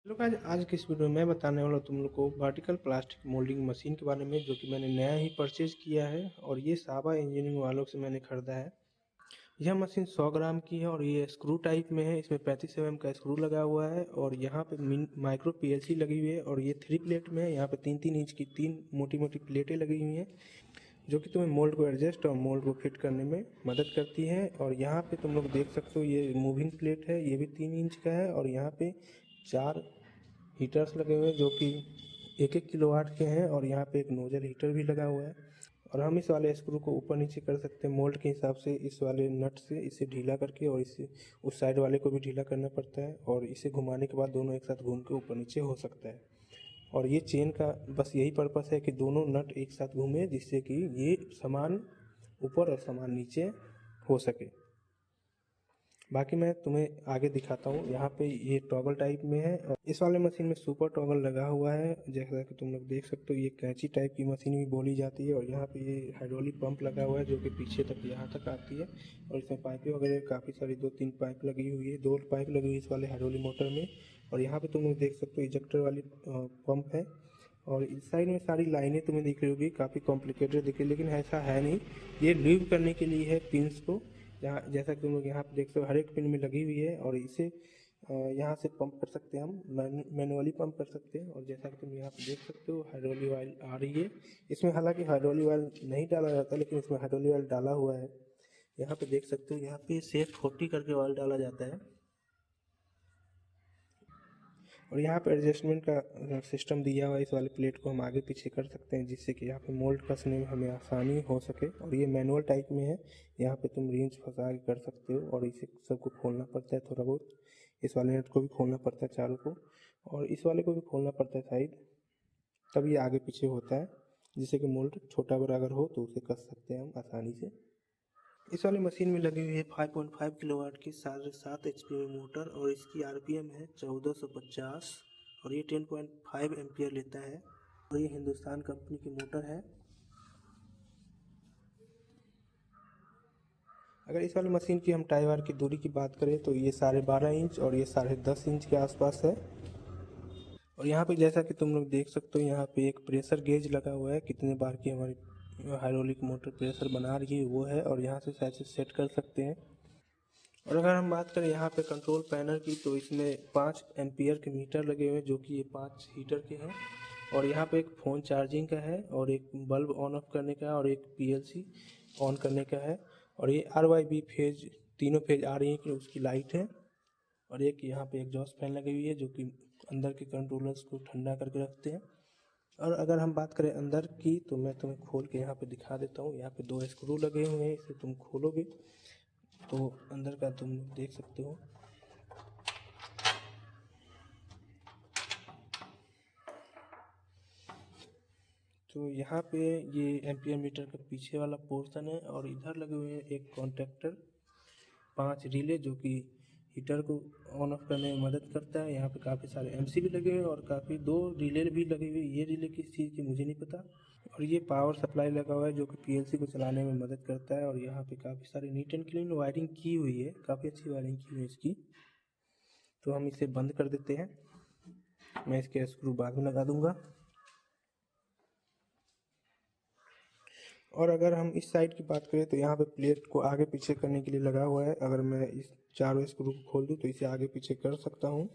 लोग आज आज की इस वीडियो में मैं बताने वाला हूँ तुम लोग को वर्टिकल प्लास्टिक मोल्डिंग मशीन के बारे में, जो कि मैंने नया ही परचेज किया है और ये साबा इंजीनियरिंग वालों से मैंने खरीदा है। यह मशीन 100 ग्राम की है और ये स्क्रू टाइप में है। इसमें 35 mm का स्क्रू लगा हुआ है और यहाँ पे माइक्रो पीएलसी लगी हुई है और ये 3 प्लेट में है। यहाँ पे 3-3 इंच की 3 मोटी मोटी प्लेटें लगी हुई हैं, जो कि तुम्हें मोल्ड को एडजस्ट और मोल्ड को फिट करने में मदद करती है। और यहाँ पे तुम लोग देख सकते हो ये मूविंग प्लेट है, ये भी 3 इंच का है और यहाँ पे 4 हीटर्स लगे हुए हैं जो कि 1-1 किलोवाट के हैं और यहाँ पे एक नोजल हीटर भी लगा हुआ है। और हम इस वाले स्क्रू को ऊपर नीचे कर सकते हैं मोल्ड के हिसाब से, इस वाले नट से इसे ढीला करके, और इसे उस साइड वाले को भी ढीला करना पड़ता है और इसे घुमाने के बाद दोनों एक साथ घूम के ऊपर नीचे हो सकता है। और ये चेन का बस यही पर्पस है कि दोनों नट एक साथ घूमे, जिससे कि ये सामान ऊपर और सामान नीचे हो सके। बाकी मैं तुम्हें आगे दिखाता हूँ। यहाँ पे ये टॉगल टाइप में है और इस वाले मशीन में सुपर टॉगल लगा हुआ है, जैसा कि तुम लोग देख सकते हो। ये कैंची टाइप की मशीन भी बोली जाती है और यहाँ पे ये हाइड्रोलिक पंप लगा हुआ है जो कि पीछे तक यहाँ तक आती है। और इसमें पाइपें वगैरह काफ़ी सारी 2-3 पाइप लगी हुई है, 2 पाइप लगी हुई है इस वाले हाइड्रोलिक मोटर में। और यहाँ पे तुम लोग देख सकते हो इजेक्टर वाली पंप है। और इस साइड में सारी लाइनें तुम्हें दिख रही होगी, काफ़ी कॉम्प्लिकेटेड दिख रही है, लेकिन ऐसा है नहीं। ये लीव करने के लिए है पिंस को, जहाँ जैसा कि तुम लोग यहाँ पे देख सकते हो हर एक पिन में लगी हुई है। और इसे यहाँ से पंप कर सकते हैं, हम मैनुअली पंप कर सकते हैं। और जैसा कि तुम यहाँ पे देख सकते हो हाइड्रोलिक ऑयल आ रही है। इसमें हालांकि हाइड्रोलिक ऑयल नहीं डाला जाता, लेकिन इसमें हाइड्रोलिक ऑयल डाला हुआ है। यहाँ पे देख सकते हो, यहाँ पे सेफ 40 करके ऑयल डाला जाता है। और यहाँ पे एडजस्टमेंट का सिस्टम दिया हुआ है, इस वाले प्लेट को हम आगे पीछे कर सकते हैं, जिससे कि यहाँ पे मोल्ड कसने में हमें आसानी हो सके। और ये मैनुअल टाइप में है, यहाँ पे तुम रेंज फंसा के कर सकते हो और इसे सबको खोलना पड़ता है थोड़ा बहुत। इस वाले नट को भी खोलना पड़ता है चारों को, और इस वाले को भी खोलना पड़ता है साइड, तब ये आगे पीछे होता है, जिससे कि मोल्ड छोटा बड़ा अगर हो तो उसे कस सकते हैं हम आसानी से। इस वाली मशीन में लगी हुई है 5.5 किलोवाट की 7.5 HP में मोटर और इसकी आरपीएम है 1450 और ये 10.5 एम्पियर लेता है और ये हिंदुस्तान कंपनी की मोटर है। अगर इस वाली मशीन की हम टाई वार की दूरी की बात करें तो ये 12.5 इंच और ये 10.5 इंच के आसपास है। और यहाँ पे जैसा कि तुम लोग देख सकते हो, यहाँ पे एक प्रेशर गेज लगा हुआ है, कितने बार की हमारी हाइड्रोलिक मोटर प्रेशर बना रही है वो है, और यहाँ से शायद से सेट कर सकते हैं। और अगर हम बात करें यहाँ पे कंट्रोल पैनल की, तो इसमें 5 एम्पियर के मीटर लगे हुए हैं जो कि ये 5 हीटर के हैं। और यहाँ पे एक फ़ोन चार्जिंग का है और एक बल्ब ऑन ऑफ करने का है और एक पीएलसी ऑन करने का है। और ये RYB फेज, तीनों फेज आ रही है कि उसकी लाइट है। और एक यहाँ पे एग्जॉस्ट फैन लगी हुई है जो कि अंदर के कंट्रोलर्स को ठंडा करके रखते हैं। और अगर हम बात करें अंदर की, तो मैं तुम्हें खोल के यहाँ पे दिखा देता हूँ। यहाँ पे 2 स्क्रू लगे हुए हैं, इसे तुम खोलोगे तो अंदर का तुम देख सकते हो। तो यहाँ पे ये एम्पियर मीटर का पीछे वाला पोर्शन है और इधर लगे हुए हैं एक कॉन्टेक्टर, 5 रिले जो कि हीटर को ऑन ऑफ करने में मदद करता है। यहाँ पे काफ़ी सारे एमसी भी लगे हुए हैं और काफ़ी 2 रिले भी लगे हुए हैं। ये रिले किस चीज़ की मुझे नहीं पता। और ये पावर सप्लाई लगा हुआ है जो कि पीएलसी को चलाने में मदद करता है। और यहाँ पे काफ़ी सारी नीट एंड क्लीन वायरिंग की हुई है, काफ़ी अच्छी वायरिंग की हुई है इसकी। तो हम इसे बंद कर देते हैं, मैं इसके स्क्रू बाद में लगा दूंगा। और अगर हम इस साइड की बात करें तो यहाँ पे प्लेट को आगे पीछे करने के लिए लगा हुआ है। अगर मैं इस चारों स्क्रू को खोल दूँ तो इसे आगे पीछे कर सकता हूँ।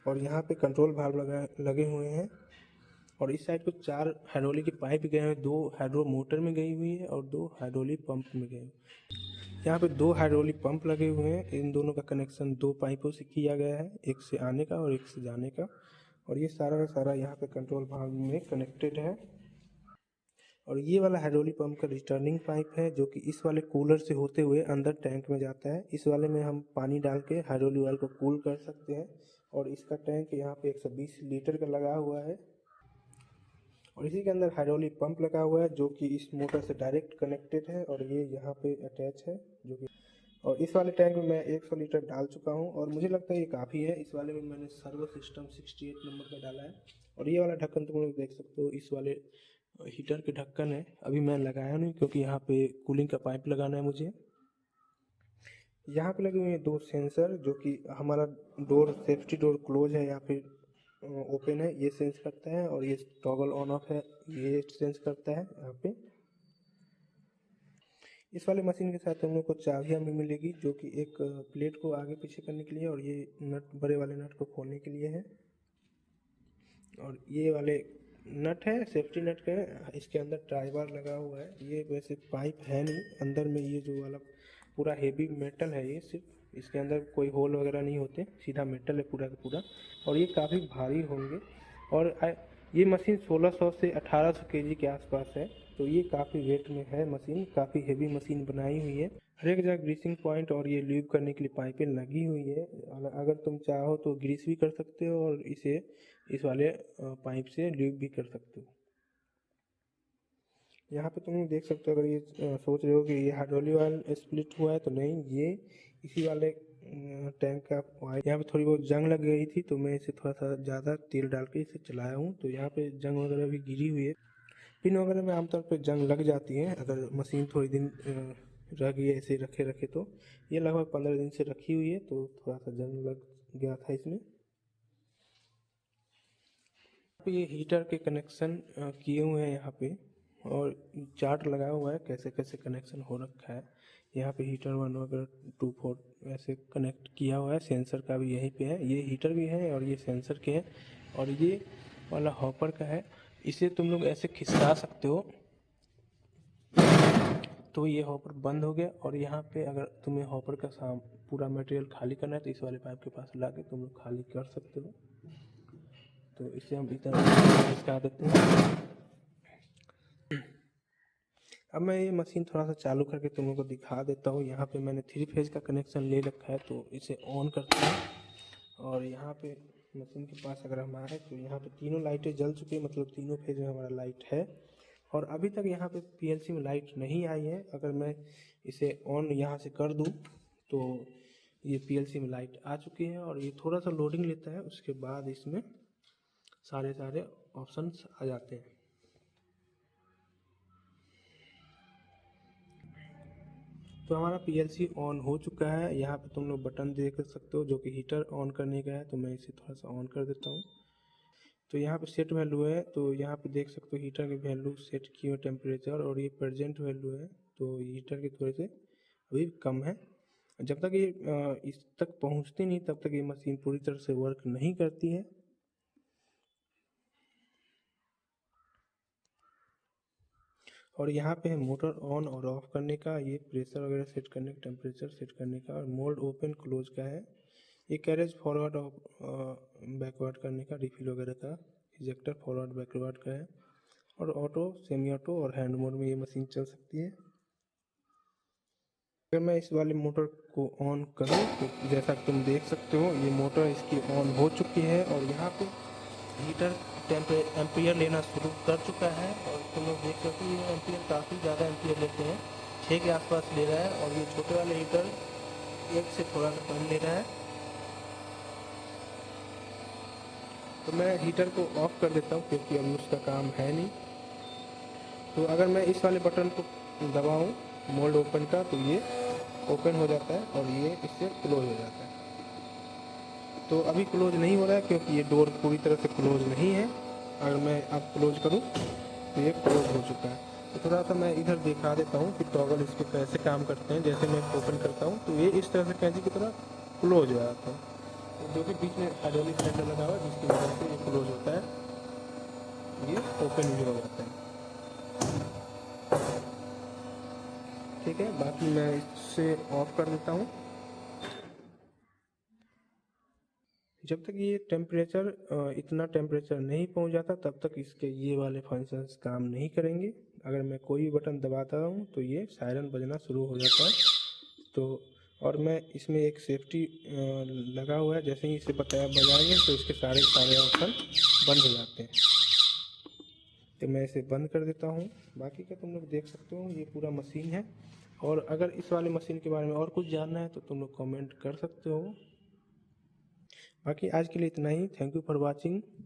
और यहाँ पे कंट्रोल भाल्व लगे हुए हैं। और इस साइड को 4 हाइड्रोलिक की पाइप गए हैं, 2 हाइड्रो मोटर में गई हुई है और 2 हाइड्रोलिक पंप में गए। यहाँ पे 2 हाइड्रोलिक पंप लगे हुए हैं, इन दोनों का कनेक्शन 2 पाइपों से किया गया है, एक से आने का और एक से जाने का। और ये सारा का सारा यहाँ पे कंट्रोल भाल्व में कनेक्टेड है। और ये वाला हाइड्रोलिक पंप का रिटर्निंग पाइप है जो कि इस वाले कूलर से होते हुए अंदर टैंक में जाता है। इस वाले में हम पानी डाल के हाइड्रोलिक ऑयल को कूल कर सकते हैं। और इसका टैंक यहाँ पे 120 लीटर का लगा हुआ है। और इसी के अंदर हाइड्रोलिक पंप लगा हुआ है जो कि इस मोटर से डायरेक्ट कनेक्टेड है और ये यहाँ पे अटैच है जो कि। और इस वाले टैंक में मैं 100 लीटर डाल चुका हूँ और मुझे लगता है ये काफ़ी है। इस वाले में मैंने सर्वो सिस्टम 68 नंबर का डाला है। और ये वाला ढक्कन तुम लोग देख सकते हो, इस वाले हीटर के ढक्कन है। अभी मैं लगाया नहीं क्योंकि यहाँ पे कूलिंग का पाइप लगाना है मुझे। यहाँ पे लगे हुए हैं 2 सेंसर जो कि हमारा डोर, सेफ्टी डोर क्लोज है या फिर ओपन है ये सेंस करता है, और ये टॉगल ऑन ऑफ है ये सेंस करता है यहाँ पे। इस वाले मशीन के साथ हम लोग को चाबियाँ भी मिलेगी, जो कि एक प्लेट को आगे पीछे करने के लिए और ये नट बड़े वाले नट को खोलने के लिए है। और ये वाले नट है सेफ्टी नट का है, इसके अंदर ट्राई बार लगा हुआ है। ये वैसे पाइप है नहीं अंदर में, ये जो वाला पूरा हेवी मेटल है, ये सिर्फ इसके अंदर कोई होल वगैरह नहीं होते, सीधा मेटल है पूरा का पूरा। और ये काफ़ी भारी होंगे, और ये मशीन 1600 से 1800 केजी के आसपास है, तो ये काफ़ी वेट में है मशीन, काफ़ी हेवी मशीन बनाई हुई है। हर एक जगह ग्रीसिंग पॉइंट और ये ल्यूब करने के लिए पाइपें लगी हुई है। अगर तुम चाहो तो ग्रीस भी कर सकते हो और इसे इस वाले पाइप से ल्यूब भी कर सकते हो। यहाँ पे तुम देख सकते हो, अगर ये सोच रहे हो कि ये हाइड्रोलिक ऑयल स्प्लिट हुआ है, तो नहीं, ये इसी वाले टैंक का ऑयल। यहाँ पे थोड़ी बहुत जंग लग गई थी, तो मैं इसे थोड़ा सा ज़्यादा तेल डाल के इसे चलाया हूँ, तो यहाँ पे जंग वगैरह भी गिरी हुई है। पिन वगैरह में आमतौर पर जंग लग जाती है अगर मशीन थोड़ी दिन रह गई ऐसे रखे रखे तो। ये लगभग 15 दिन से रखी हुई है, तो थोड़ा सा जंग लग गया था इसमें। ये हीटर के कनेक्शन किए हुए हैं यहाँ पे, और चार्ट लगा हुआ है कैसे कैसे कनेक्शन हो रखा है। यहाँ पे हीटर 1 वगैरह 2 4 ऐसे कनेक्ट किया हुआ है। सेंसर का भी यहीं पे है, ये हीटर भी है और ये सेंसर के है, और ये वाला हॉपर का है। इसे तुम लोग ऐसे खिसका सकते हो, तो ये हॉपर बंद हो गया। और यहाँ पे अगर तुम्हें हॉपर का पूरा मटेरियल खाली करना है, तो इस वाले पाइप के पास ला के तुम लोग खाली कर सकते हो। तो इसे हम इतना खिसका देते हैं। अब मैं ये मशीन थोड़ा सा चालू करके तुम लोगों को दिखा देता हूँ। यहाँ पे मैंने 3 फेज का कनेक्शन ले रखा है, तो इसे ऑन करते हैं। और यहाँ पे मशीन के पास अगर हम आए, तो यहाँ पे तीनों लाइटें जल चुकी है, मतलब तीनों फेज में हमारा लाइट है। और अभी तक यहाँ पे पीएलसी में लाइट नहीं आई है। अगर मैं इसे ऑन यहाँ से कर दूँ, तो ये पीएलसी में लाइट आ चुकी है, और ये थोड़ा सा लोडिंग लेता है, उसके बाद इसमें सारे ऑप्शंस आ जाते हैं। तो हमारा पीएलसी ऑन हो चुका है। यहाँ पे तुम लोग बटन देख सकते हो जो कि हीटर ऑन करने का है, तो मैं इसे थोड़ा सा ऑन कर देता हूँ। तो यहाँ पे सेट वैल्यू है, तो यहाँ पे देख सकते हो हीटर की वैल्यू सेट की हुई टेम्परेचर, और ये प्रेजेंट वैल्यू है, तो हीटर के थोड़े से अभी कम है। जब तक ये इस तक पहुँचती नहीं, तब तक ये मशीन पूरी तरह से वर्क नहीं करती है। और यहाँ पे है मोटर ऑन और ऑफ करने का, ये प्रेशर वगैरह सेट करने का, टेम्परेचर सेट करने का, और मोड ओपन क्लोज का है। ये कैरेज फॉरवर्ड और बैकवर्ड करने का, रिफिल वगैरह का, इजेक्टर फॉरवर्ड बैकवर्ड का है। और ऑटो, सेमी ऑटो और हैंड मोड में ये मशीन चल सकती है। अगर मैं इस वाले मोटर को ऑन करूँ, तो जैसा कि तुम देख सकते हो, ये मोटर इसकी ऑन हो चुकी है, और यहाँ पे हीटर एम्पियर लेना शुरू कर चुका है। और तुम लोग देख सकते हो ये एम्पियर काफ़ी ज़्यादा एम्पियर लेते हैं, 6 के आसपास ले रहा है। और ये छोटे वाले हीटर 1 से थोड़ा सा कम ले रहा है। तो मैं हीटर को ऑफ कर देता हूँ, क्योंकि अभी उसका काम है नहीं। तो अगर मैं इस वाले बटन को दबाऊँ मोल्ड ओपन का, तो ये ओपन हो जाता है, और ये इससे क्लोज हो जाता है। तो अभी क्लोज नहीं हो रहा है, क्योंकि ये डोर पूरी तरह से क्लोज नहीं है। अगर मैं अब क्लोज करूँ, तो ये क्लोज हो चुका है। तो थोड़ा सा मैं इधर दिखा देता हूँ कि टॉगल इसके कैसे काम करते हैं। जैसे मैं ओपन करता हूँ, तो ये इस तरह से कैंची की तरह क्लोज हो जाता है, तो जो कि बीच में हाइड्रोलिक सिलेंडर लगा हुआ है, जिसकी वजह से ये क्लोज होता है, ये ओपन भी हो जाता है। ठीक है, बाकी मैं इसे ऑफ कर देता हूँ। जब तक ये टेम्परेचर इतना टेम्परेचर नहीं पहुंच जाता, तब तक इसके ये वाले फंक्शंस काम नहीं करेंगे। अगर मैं कोई भी बटन दबाता हूँ, तो ये सायरन बजना शुरू हो जाता है। तो और मैं इसमें एक सेफ्टी लगा हुआ है, जैसे ही इसे बताया बजाएंगे, तो इसके सारे ऑप्शन बंद हो जाते हैं। तो मैं इसे बंद कर देता हूँ। बाकी का तुम लोग देख सकते हो, ये पूरा मशीन है। और अगर इस वाले मशीन के बारे में और कुछ जानना है, तो तुम लोग कमेंट कर सकते हो। बाकी आज के लिए इतना ही। Thank you for watching.